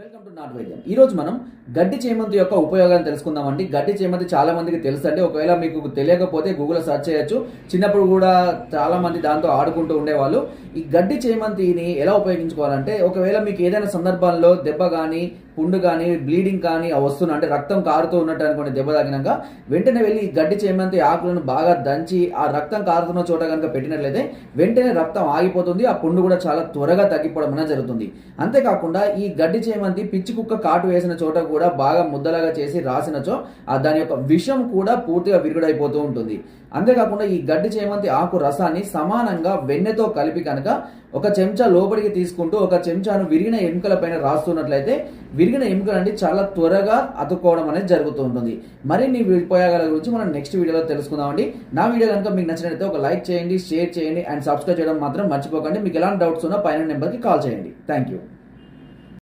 Welcome to not వైద్యం. ఈ రోజు మనం గడ్డి చేమంతి యొక్క ఉపయోగాన్ని తెలుసుకుందామండి. గడ్డి చేమంతి చాలా మందికి తెలుసు అండి. ఒకవేళ మీకు తెలియకపోతే గూగుల్లో సెర్చ్ చేయొచ్చు. చిన్నప్పుడు కూడా చాలా మంది దాంతో ఆడుకుంటూ ఉండేవాళ్ళు. ఈ గడ్డి చేమంతిని ఎలా ఉపయోగించుకోవాలంటే, ఒకవేళ మీకు ఏదైనా సందర్భాల్లో దెబ్బ కానీ, పుండు కానీ, బ్లీడింగ్ కానీ వస్తున్నా అంటే రక్తం కారుతూ ఉన్నట్టు అనుకోండి, దెబ్బ తగినాక వెంటనే వెళ్ళి ఈ గడ్డి చేమంతి ఆకులను బాగా దంచి ఆ రక్తం కారుతున్న చోట కనుక పెట్టినట్లయితే వెంటనే రక్తం ఆగిపోతుంది. ఆ పుండు కూడా చాలా త్వరగా తగ్గిపోవడం అనేది జరుగుతుంది. అంతేకాకుండా ఈ గడ్డి చేమంతి పిచ్చి కుక్క కాటు వేసిన చోట కూడా బాగా ముద్దలాగా చేసి రాసినచో దాని యొక్క విషం కూడా పూర్తిగా విరుగుడైపోతూ ఉంటుంది. అంతేకాకుండా ఈ గడ్డి చేమంతి ఆకు రసాన్ని సమానంగా వెన్నెతో కలిపి కనుక ఒక చెంచా లోపలికి తీసుకుంటూ ఒక చెంచాను విరిగిన ఎముకల పైన రాస్తున్నట్లయితే విరిగిన ఎముకలు చాలా త్వరగా అతుక్కోవడం అనేది జరుగుతూ ఉంటుంది. మరిన్ని ఉపయోగాల గురించి మనం నెక్స్ట్ వీడియోలో తెలుసుకుందామండి. నా వీడియో కనుక మీకు నచ్చినట్లయితే ఒక లైక్ చేయండి, షేర్ చేయండి అండ్ సబ్స్క్రైబ్ చేయడం మాత్రం మర్చిపోకండి. మీకు ఎలాంటి డౌట్స్ ఉన్నా పైన నెంబర్కి కాల్ చేయండి. Thank you.